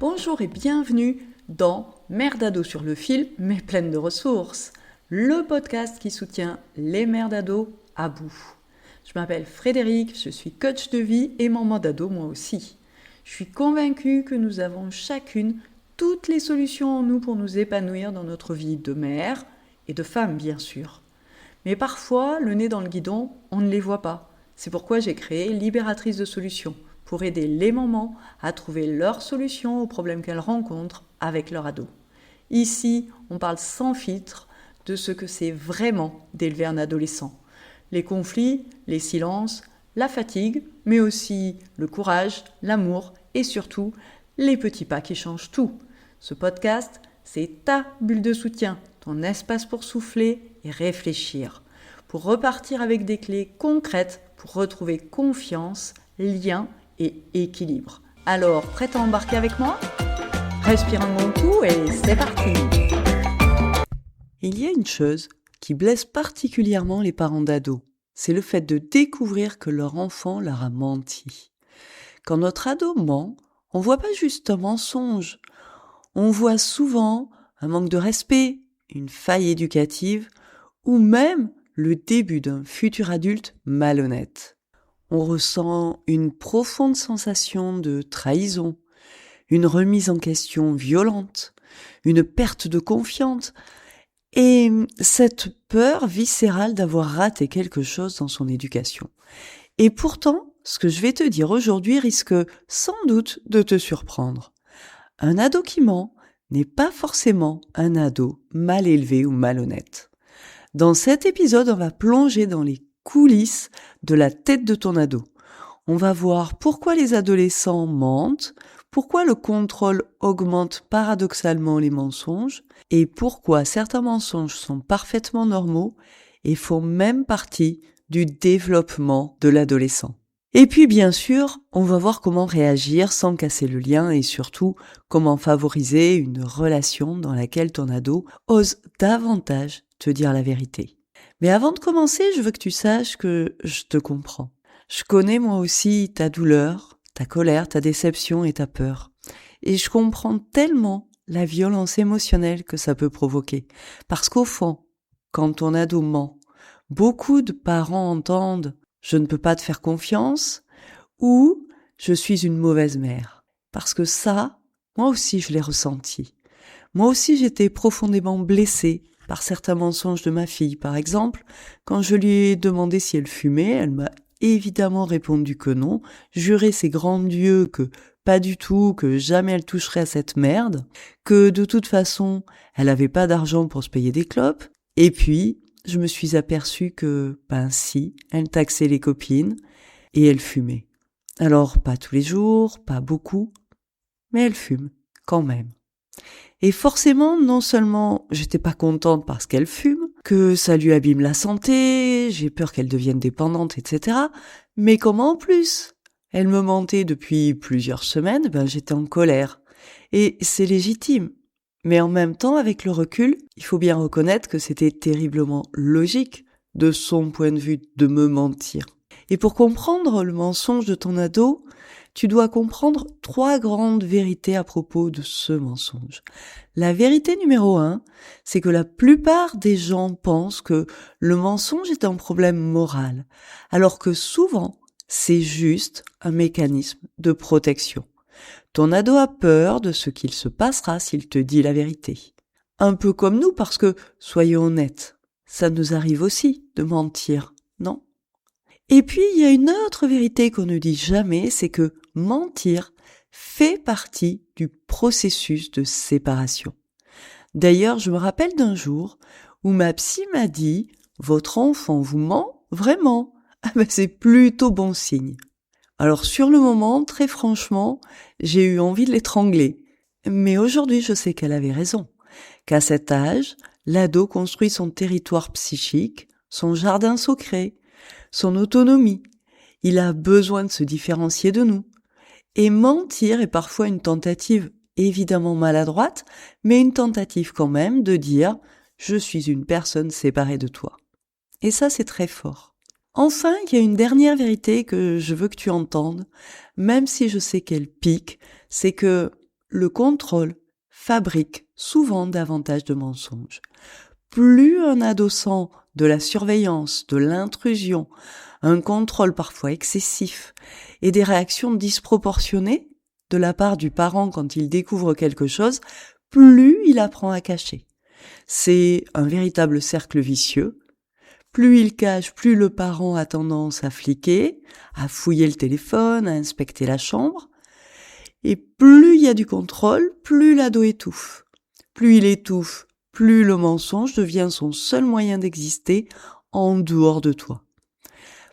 Bonjour et bienvenue dans Mère d'ado sur le fil, mais pleine de ressources, le podcast qui soutient les mères d'ado à bout. Je m'appelle Frédéric, je suis coach de vie et maman d'ado moi aussi. Je suis convaincue que nous avons chacune toutes les solutions en nous pour nous épanouir dans notre vie de mère et de femme bien sûr. Mais parfois, le nez dans le guidon, on ne les voit pas. C'est pourquoi j'ai créé Libératrice de solutions, pour aider les mamans à trouver leurs solutions aux problèmes qu'elles rencontrent avec leur ado. Ici, on parle sans filtre de ce que c'est vraiment d'élever un adolescent. Les conflits, les silences, la fatigue, mais aussi le courage, l'amour et surtout les petits pas qui changent tout. Ce podcast, c'est ta bulle de soutien, ton espace pour souffler et réfléchir, pour repartir avec des clés concrètes pour retrouver confiance, lien et équilibre. Alors, prête à embarquer avec moi ? Respire un bon coup et c'est parti ! Il y a une chose qui blesse particulièrement les parents d'ados, c'est le fait de découvrir que leur enfant leur a menti. Quand notre ado ment, on voit pas juste un mensonge, on voit souvent un manque de respect, une faille éducative ou même le début d'un futur adulte malhonnête. On ressent une profonde sensation de trahison, une remise en question violente, une perte de confiance et cette peur viscérale d'avoir raté quelque chose dans son éducation. Et pourtant, ce que je vais te dire aujourd'hui risque sans doute de te surprendre. Un ado qui ment n'est pas forcément un ado mal élevé ou malhonnête. Dans cet épisode, on va plonger dans les coulisses de la tête de ton ado. On va voir pourquoi les adolescents mentent, pourquoi le contrôle augmente paradoxalement les mensonges et pourquoi certains mensonges sont parfaitement normaux et font même partie du développement de l'adolescent. Et puis bien sûr, on va voir comment réagir sans casser le lien et surtout comment favoriser une relation dans laquelle ton ado ose davantage te dire la vérité. Mais avant de commencer, je veux que tu saches que je te comprends. Je connais moi aussi ta douleur, ta colère, ta déception et ta peur. Et je comprends tellement la violence émotionnelle que ça peut provoquer. Parce qu'au fond, quand ton ado ment, beaucoup de parents entendent « je ne peux pas te faire confiance » ou « je suis une mauvaise mère ». Parce que ça, moi aussi je l'ai ressenti. Moi aussi j'étais profondément blessée par certains mensonges de ma fille. Par exemple, quand je lui ai demandé si elle fumait, elle m'a évidemment répondu que non, juré ses grands dieux que pas du tout, que jamais elle toucherait à cette merde, que de toute façon, elle avait pas d'argent pour se payer des clopes. Et puis, je me suis aperçue que, si, elle taxait les copines et elle fumait. Alors, pas tous les jours, pas beaucoup, mais elle fume, quand même. Et forcément, non seulement j'étais pas contente parce qu'elle fume, que ça lui abîme la santé, j'ai peur qu'elle devienne dépendante, etc. Mais comme en plus, elle me mentait depuis plusieurs semaines, j'étais en colère. Et c'est légitime. Mais en même temps, avec le recul, il faut bien reconnaître que c'était terriblement logique, de son point de vue, de me mentir. Et pour comprendre le mensonge de ton ado, tu dois comprendre 3 grandes vérités à propos de ce mensonge. La vérité numéro 1, c'est que la plupart des gens pensent que le mensonge est un problème moral, alors que souvent, c'est juste un mécanisme de protection. Ton ado a peur de ce qu'il se passera s'il te dit la vérité. Un peu comme nous, parce que, soyons honnêtes, ça nous arrive aussi de mentir, non ? Et puis, il y a une autre vérité qu'on ne dit jamais, c'est que mentir fait partie du processus de séparation. D'ailleurs, je me rappelle d'un jour où ma psy m'a dit « Votre enfant vous ment vraiment ?» C'est plutôt bon signe. Alors sur le moment, très franchement, j'ai eu envie de l'étrangler. Mais aujourd'hui, je sais qu'elle avait raison. Qu'à cet âge, l'ado construit son territoire psychique, son jardin secret, son autonomie. Il a besoin de se différencier de nous. Et mentir est parfois une tentative évidemment maladroite, mais une tentative quand même de dire « je suis une personne séparée de toi ». Et ça, c'est très fort. Enfin, il y a une dernière vérité que je veux que tu entendes, même si je sais qu'elle pique, c'est que le contrôle fabrique souvent davantage de mensonges. Plus un ado sent de la surveillance, de l'intrusion, un contrôle parfois excessif et des réactions disproportionnées de la part du parent quand il découvre quelque chose, plus il apprend à cacher. C'est un véritable cercle vicieux. Plus il cache, plus le parent a tendance à fliquer, à fouiller le téléphone, à inspecter la chambre. Et plus il y a du contrôle, plus l'ado étouffe. Plus il étouffe, plus le mensonge devient son seul moyen d'exister en dehors de toi.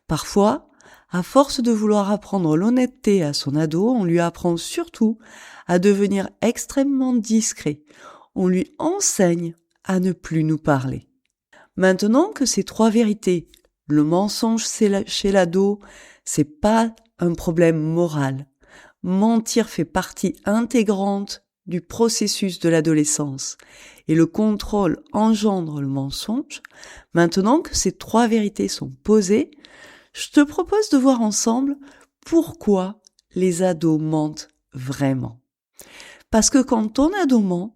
Parfois, à force de vouloir apprendre l'honnêteté à son ado, on lui apprend surtout à devenir extrêmement discret. On lui enseigne à ne plus nous parler. Maintenant que ces trois vérités, le mensonge chez l'ado, c'est pas un problème moral. Mentir fait partie intégrante du processus de l'adolescence et le contrôle engendre le mensonge. Maintenant que ces trois vérités sont posées, je te propose de voir ensemble pourquoi les ados mentent vraiment. Parce que quand ton ado ment,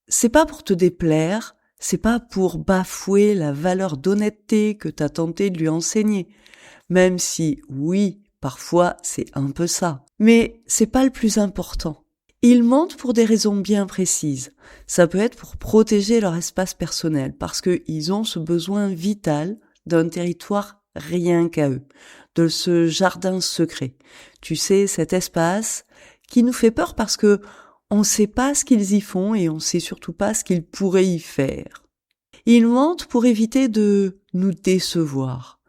c'est pas pour te déplaire, c'est pas pour bafouer la valeur d'honnêteté que t'as tenté de lui enseigner. Même si, oui, parfois c'est un peu ça. Mais c'est pas le plus important. Ils mentent pour des raisons bien précises. Ça peut être pour protéger leur espace personnel, parce qu'ils ont ce besoin vital d'un territoire rien qu'à eux, de ce jardin secret. Tu sais, cet espace qui nous fait peur parce que on ne sait pas ce qu'ils y font et on ne sait surtout pas ce qu'ils pourraient y faire. Ils mentent pour éviter de nous décevoir,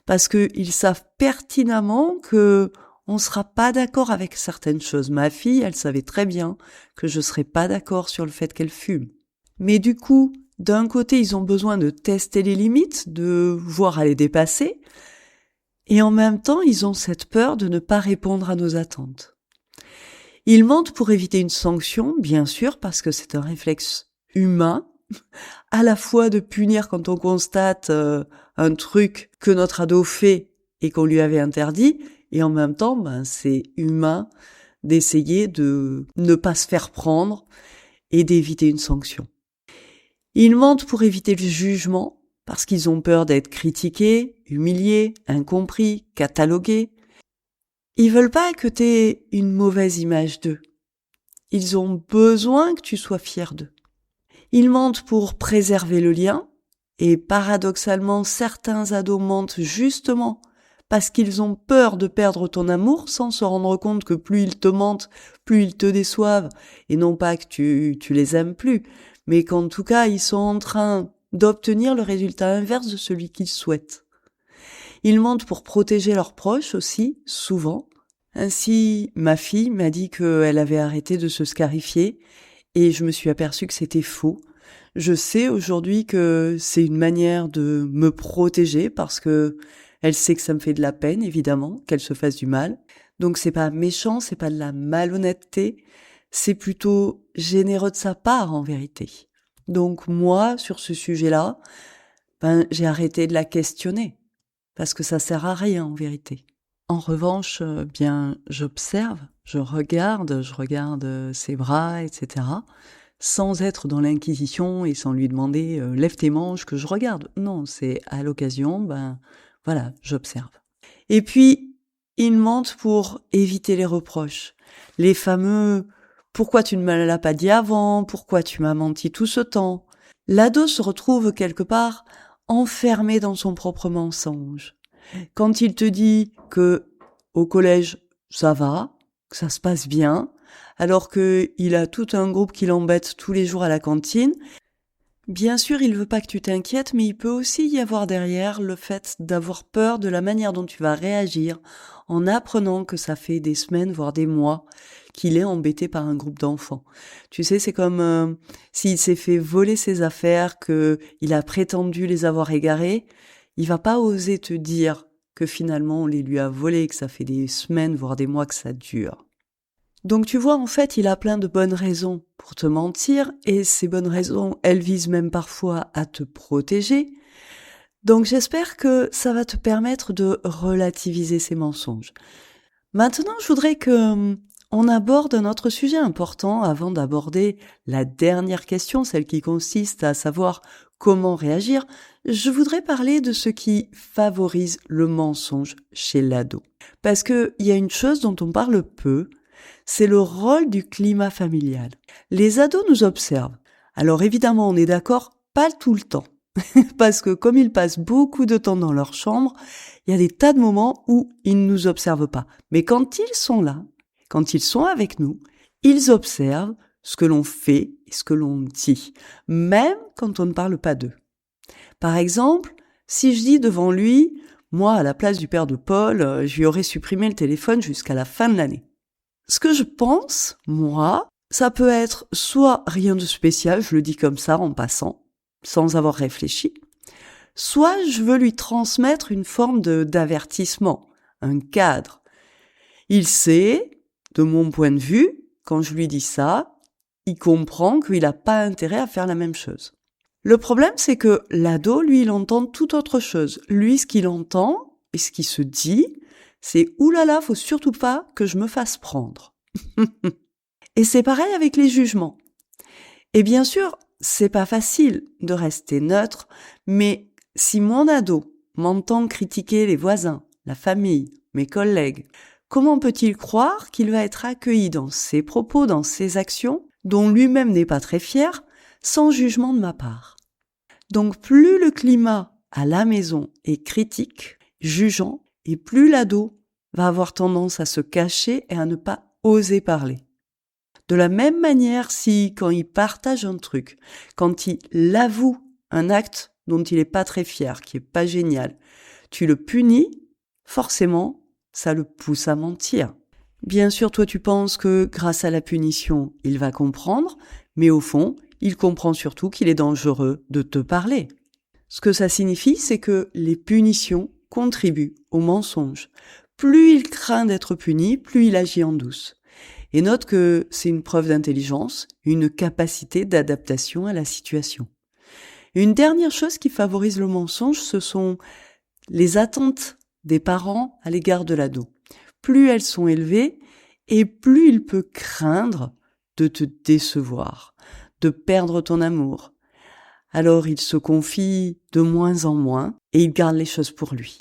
parce qu'ils savent pertinemment que on sera pas d'accord avec certaines choses. Ma fille, elle savait très bien que je serais pas d'accord sur le fait qu'elle fume. Mais du coup, d'un côté, ils ont besoin de tester les limites, de voir à les dépasser, et en même temps, ils ont cette peur de ne pas répondre à nos attentes. Ils mentent pour éviter une sanction, bien sûr, parce que c'est un réflexe humain, à la fois de punir quand on constate un truc que notre ado fait et qu'on lui avait interdit, et en même temps, c'est humain d'essayer de ne pas se faire prendre et d'éviter une sanction. Ils mentent pour éviter le jugement, parce qu'ils ont peur d'être critiqués, humiliés, incompris, catalogués. Ils veulent pas que tu aies une mauvaise image d'eux. Ils ont besoin que tu sois fier d'eux. Ils mentent pour préserver le lien, et paradoxalement, certains ados mentent justement parce qu'ils ont peur de perdre ton amour sans se rendre compte que plus ils te mentent, plus ils te déçoivent, et non pas que tu les aimes plus, mais qu'en tout cas, ils sont en train d'obtenir le résultat inverse de celui qu'ils souhaitent. Ils mentent pour protéger leurs proches aussi, souvent. Ainsi, ma fille m'a dit qu'elle avait arrêté de se scarifier et je me suis aperçue que c'était faux. Je sais aujourd'hui que c'est une manière de me protéger parce que elle sait que ça me fait de la peine, évidemment, qu'elle se fasse du mal. Donc c'est pas méchant, c'est pas de la malhonnêteté, c'est plutôt généreux de sa part en vérité. Donc moi, sur ce sujet-là, j'ai arrêté de la questionner. Parce que ça sert à rien en vérité. En revanche, j'observe, je regarde ses bras, etc., sans être dans l'inquisition et sans lui demander lève tes manches que je regarde. Non, c'est à l'occasion, voilà, j'observe. Et puis, ils mentent pour éviter les reproches. Les fameux pourquoi tu ne me l'as pas dit avant, pourquoi tu m'as menti tout ce temps. L'ado se retrouve quelque part enfermé dans son propre mensonge. Quand il te dit que au collège ça va, que ça se passe bien, alors que il a tout un groupe qui l'embête tous les jours à la cantine, bien sûr il veut pas que tu t'inquiètes, mais il peut aussi y avoir derrière le fait d'avoir peur de la manière dont tu vas réagir en apprenant que ça fait des semaines, voire des mois, qu'il est embêté par un groupe d'enfants. Tu sais, c'est comme s'il s'est fait voler ses affaires, qu'il a prétendu les avoir égarées, il va pas oser te dire que finalement on les lui a volées, que ça fait des semaines, voire des mois que ça dure. Donc tu vois, en fait, il a plein de bonnes raisons pour te mentir, et ces bonnes raisons, elles visent même parfois à te protéger. Donc j'espère que ça va te permettre de relativiser ces mensonges. Maintenant, je voudrais que on aborde un autre sujet important avant d'aborder la dernière question, celle qui consiste à savoir comment réagir. Je voudrais parler de ce qui favorise le mensonge chez l'ado. Parce qu'il y a une chose dont on parle peu, c'est le rôle du climat familial. Les ados nous observent. Alors évidemment, on est d'accord, pas tout le temps. Parce que comme ils passent beaucoup de temps dans leur chambre, il y a des tas de moments où ils ne nous observent pas. Mais quand ils sont là, quand ils sont avec nous, ils observent ce que l'on fait et ce que l'on dit, même quand on ne parle pas d'eux. Par exemple, si je dis devant lui, moi, à la place du père de Paul, je lui aurais supprimé le téléphone jusqu'à la fin de l'année. Ce que je pense, moi, ça peut être soit rien de spécial, je le dis comme ça en passant, sans avoir réfléchi, soit je veux lui transmettre une forme d'avertissement, un cadre. Il sait, de mon point de vue, quand je lui dis ça, il comprend qu'il n'a pas intérêt à faire la même chose. Le problème, c'est que l'ado, lui, il entend tout autre chose. Lui, ce qu'il entend et ce qui se dit, c'est « oulala, faut surtout pas que je me fasse prendre ». Et c'est pareil avec les jugements. Et bien sûr, c'est pas facile de rester neutre, mais si mon ado m'entend critiquer les voisins, la famille, mes collègues, comment peut-il croire qu'il va être accueilli dans ses propos, dans ses actions, dont lui-même n'est pas très fier, sans jugement de ma part? Donc plus le climat à la maison est critique, jugeant, et plus l'ado va avoir tendance à se cacher et à ne pas oser parler. De la même manière, si quand il partage un truc, quand il avoue un acte dont il n'est pas très fier, qui est pas génial, tu le punis, forcément, ça le pousse à mentir. Bien sûr, toi tu penses que grâce à la punition, il va comprendre, mais au fond, il comprend surtout qu'il est dangereux de te parler. Ce que ça signifie, c'est que les punitions contribuent au mensonge. Plus il craint d'être puni, plus il agit en douce. Et note que c'est une preuve d'intelligence, une capacité d'adaptation à la situation. Et une dernière chose qui favorise le mensonge, ce sont les attentes des parents à l'égard de l'ado. Plus elles sont élevées, et plus il peut craindre de te décevoir, de perdre ton amour. Alors il se confie de moins en moins et il garde les choses pour lui.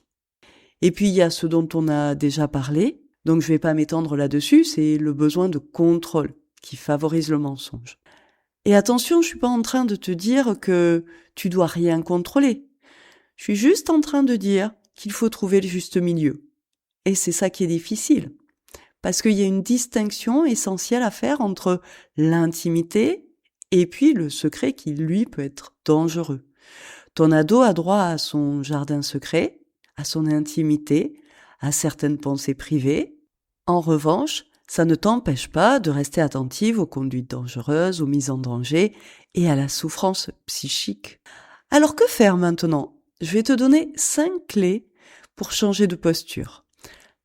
Et puis il y a ce dont on a déjà parlé, donc je vais pas m'étendre là-dessus, c'est le besoin de contrôle qui favorise le mensonge. Et attention, je suis pas en train de te dire que tu dois rien contrôler. Je suis juste en train de dire qu'il faut trouver le juste milieu. Et c'est ça qui est difficile. Parce qu'il y a une distinction essentielle à faire entre l'intimité et puis le secret qui, lui, peut être dangereux. Ton ado a droit à son jardin secret, à son intimité, à certaines pensées privées. En revanche, ça ne t'empêche pas de rester attentive aux conduites dangereuses, aux mises en danger et à la souffrance psychique. Alors que faire maintenant ? Je vais te donner 5 clés pour changer de posture.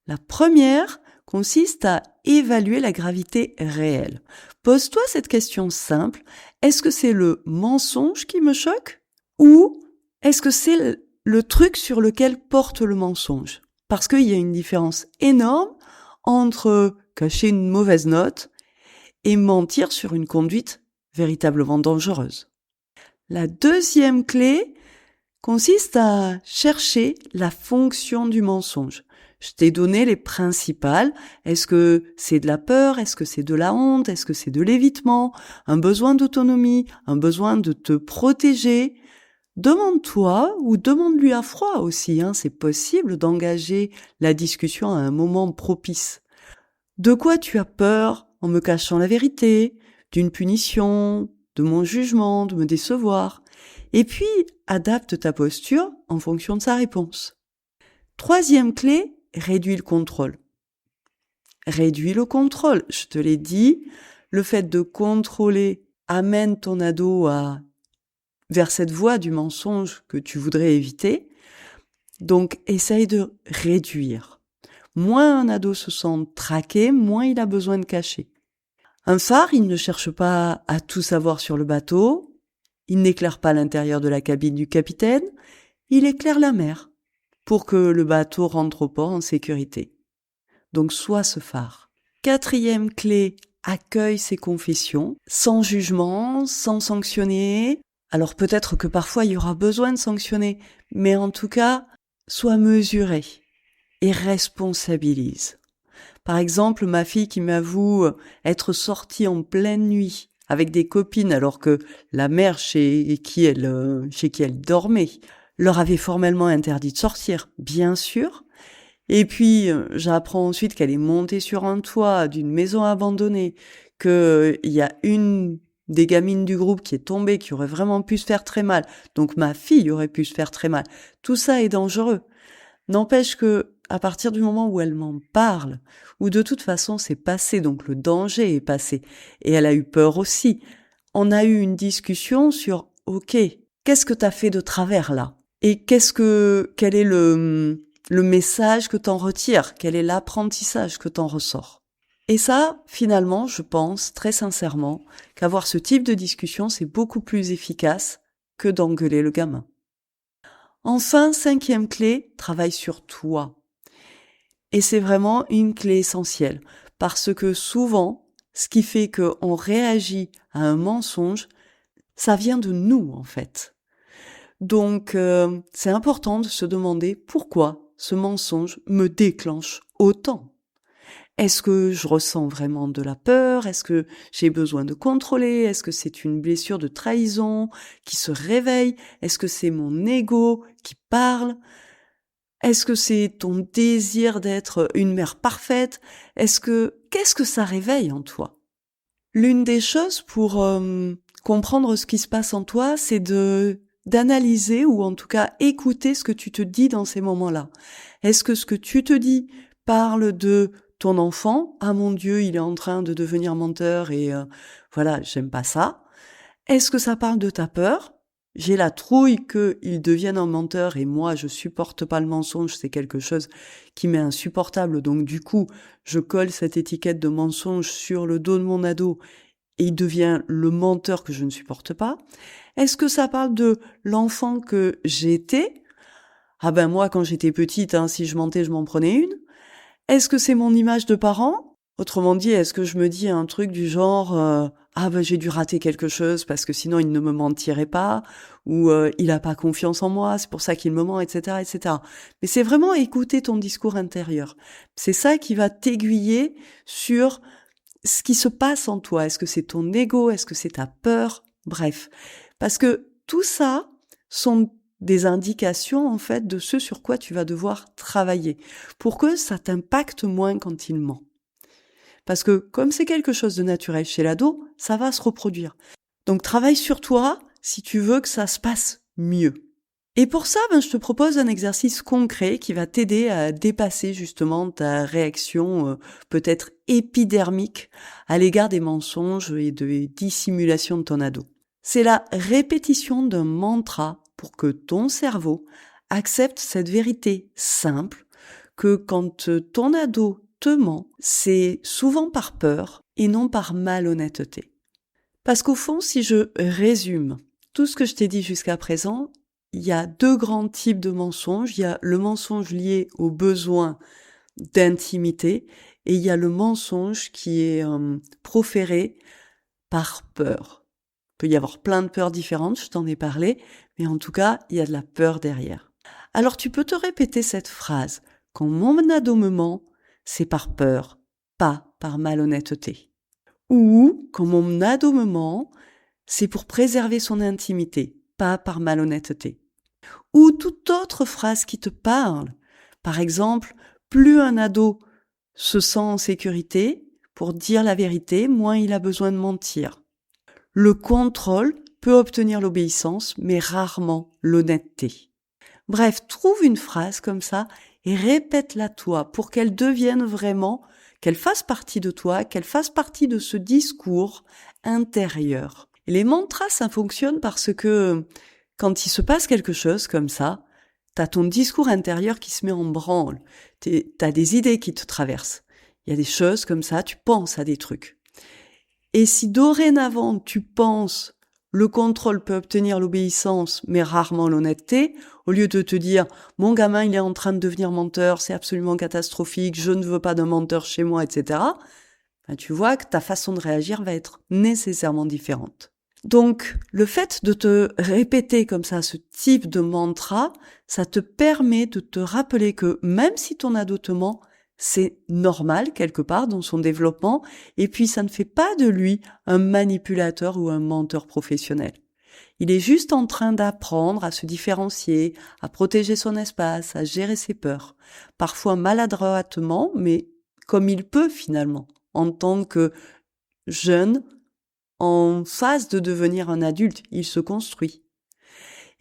La première consiste à évaluer la gravité réelle. Pose-toi cette question simple. Est-ce que c'est le mensonge qui me choque ? Ou est-ce que c'est le truc sur lequel porte le mensonge ? Parce qu'il y a une différence énorme entre cacher une mauvaise note et mentir sur une conduite véritablement dangereuse. La deuxième clé consiste à chercher la fonction du mensonge. Je t'ai donné les principales. Est-ce que c'est de la peur? Est-ce que c'est de la honte? Est-ce que c'est de l'évitement? Un besoin d'autonomie? Un besoin de te protéger? Demande-toi ou demande-lui à froid aussi, c'est possible d'engager la discussion à un moment propice. De quoi tu as peur en me cachant la vérité, d'une punition, de mon jugement, de me décevoir? Et puis, adapte ta posture en fonction de sa réponse. Troisième clé, réduis le contrôle. Réduis le contrôle, je te l'ai dit, le fait de contrôler amène ton ado vers cette voie du mensonge que tu voudrais éviter. Donc, essaye de réduire. Moins un ado se sent traqué, moins il a besoin de cacher. Un phare, il ne cherche pas à tout savoir sur le bateau, il n'éclaire pas l'intérieur de la cabine du capitaine, il éclaire la mer pour que le bateau rentre au port en sécurité. Donc, sois ce phare. 4e clé, accueille ses confessions, sans jugement, sans sanctionner. Alors peut-être que parfois il y aura besoin de sanctionner, mais en tout cas, sois mesuré et responsabilise. Par exemple, ma fille qui m'avoue être sortie en pleine nuit avec des copines alors que la mère chez qui elle dormait leur avait formellement interdit de sortir, bien sûr. Et puis, j'apprends ensuite qu'elle est montée sur un toit d'une maison abandonnée, qu'il y a une des gamines du groupe qui est tombée, qui aurait vraiment pu se faire très mal. Donc ma fille aurait pu se faire très mal. Tout ça est dangereux. N'empêche que, à partir du moment où elle m'en parle, où de toute façon c'est passé, donc le danger est passé, et elle a eu peur aussi, on a eu une discussion sur, ok, qu'est-ce que t'as fait de travers là? Et quel est le message que t'en retires? Quel est l'apprentissage que t'en ressors? Et ça, finalement, je pense très sincèrement qu'avoir ce type de discussion, c'est beaucoup plus efficace que d'engueuler le gamin. Enfin, 5e clé, travaille sur toi. Et c'est vraiment une clé essentielle, parce que souvent, ce qui fait qu'on réagit à un mensonge, ça vient de nous, en fait. Donc, c'est important de se demander pourquoi ce mensonge me déclenche autant. Est-ce que je ressens vraiment de la peur? Est-ce que j'ai besoin de contrôler? Est-ce que c'est une blessure de trahison qui se réveille? Est-ce que c'est mon ego qui parle? Est-ce que c'est ton désir d'être une mère parfaite? Qu'est-ce que ça réveille en toi? L'une des choses pour comprendre ce qui se passe en toi, c'est d'analyser ou en tout cas écouter ce que tu te dis dans ces moments-là. Est-ce que ce que tu te dis parle de ton enfant? Ah mon Dieu, il est en train de devenir menteur et voilà, j'aime pas ça. Est-ce que ça parle de ta peur? J'ai la trouille qu'il devienne un menteur et moi je supporte pas le mensonge, c'est quelque chose qui m'est insupportable, donc du coup je colle cette étiquette de mensonge sur le dos de mon ado et il devient le menteur que je ne supporte pas. Est-ce que ça parle de l'enfant que j'étais? Ah ben moi quand j'étais petite, si je mentais je m'en prenais une. Est-ce que c'est mon image de parent? Autrement dit, est-ce que je me dis un truc du genre ah ben j'ai dû rater quelque chose parce que sinon il ne me mentirait pas, ou il a pas confiance en moi, c'est pour ça qu'il me ment, etc., etc. Mais c'est vraiment écouter ton discours intérieur. C'est ça qui va t'aiguiller sur ce qui se passe en toi. Est-ce que c'est ton ego? Est-ce que c'est ta peur? Bref. Parce que tout ça sont des indications, en fait, de ce sur quoi tu vas devoir travailler pour que ça t'impacte moins quand il ment. Parce que comme c'est quelque chose de naturel chez l'ado, ça va se reproduire. Donc travaille sur toi si tu veux que ça se passe mieux. Et pour ça, je te propose un exercice concret qui va t'aider à dépasser justement ta réaction peut-être épidermique à l'égard des mensonges et des dissimulations de ton ado. C'est la répétition d'un mantra pour que ton cerveau accepte cette vérité simple que quand ton ado te ment, c'est souvent par peur et non par malhonnêteté. Parce qu'au fond, si je résume tout ce que je t'ai dit jusqu'à présent, il y a 2 grands types de mensonges. Il y a le mensonge lié au besoin d'intimité et il y a le mensonge qui est proféré par peur. Il peut y avoir plein de peurs différentes, je t'en ai parlé, mais en tout cas, il y a de la peur derrière. Alors tu peux te répéter cette phrase. Quand mon ado me ment, c'est par peur, pas par malhonnêteté. Ou quand mon ado me ment, c'est pour préserver son intimité, pas par malhonnêteté. Ou toute autre phrase qui te parle. Par exemple, plus un ado se sent en sécurité pour dire la vérité, moins il a besoin de mentir. Le contrôle peut obtenir l'obéissance, mais rarement l'honnêteté. Bref, trouve une phrase comme ça et répète-la toi pour qu'elle devienne vraiment, qu'elle fasse partie de toi, qu'elle fasse partie de ce discours intérieur. Et les mantras, ça fonctionne parce que quand il se passe quelque chose comme ça, t'as ton discours intérieur qui se met en branle. T'as des idées qui te traversent. Il y a des choses comme ça, tu penses à des trucs. Et si dorénavant tu penses le contrôle peut obtenir l'obéissance, mais rarement l'honnêteté, au lieu de te dire « mon gamin il est en train de devenir menteur, c'est absolument catastrophique, je ne veux pas d'un menteur chez moi, etc. » Tu vois que ta façon de réagir va être nécessairement différente. Donc, le fait de te répéter comme ça ce type de mantra, ça te permet de te rappeler que même si ton ado te ment, c'est normal quelque part dans son développement, et puis ça ne fait pas de lui un manipulateur ou un menteur professionnel. Il est juste en train d'apprendre à se différencier, à protéger son espace, à gérer ses peurs. Parfois maladroitement, mais comme il peut finalement, en tant que jeune, en phase de devenir un adulte, il se construit.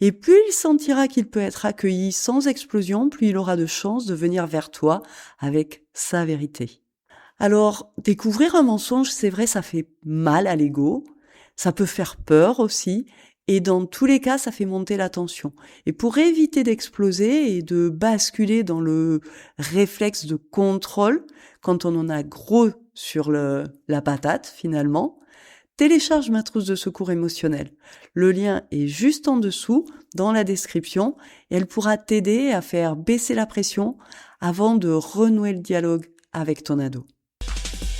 Et plus il sentira qu'il peut être accueilli sans explosion, plus il aura de chances de venir vers toi avec sa vérité. Alors, découvrir un mensonge, c'est vrai, ça fait mal à l'ego, ça peut faire peur aussi, et dans tous les cas, ça fait monter la tension. Et pour éviter d'exploser et de basculer dans le réflexe de contrôle, quand on en a gros sur la patate finalement, télécharge ma trousse de secours émotionnel. Le lien est juste en dessous, dans la description, et elle pourra t'aider à faire baisser la pression avant de renouer le dialogue avec ton ado.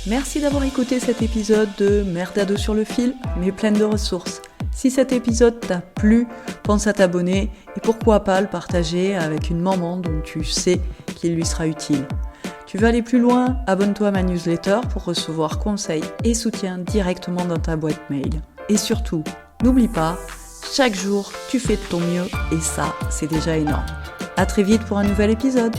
Merci d'avoir écouté cet épisode de Mère d'ado sur le fil, mais pleine de ressources. Si cet épisode t'a plu, pense à t'abonner et pourquoi pas le partager avec une maman dont tu sais qu'il lui sera utile. Tu veux aller plus loin? Abonne-toi à ma newsletter pour recevoir conseils et soutien directement dans ta boîte mail. Et surtout, n'oublie pas, chaque jour, tu fais de ton mieux et ça, c'est déjà énorme. À très vite pour un nouvel épisode.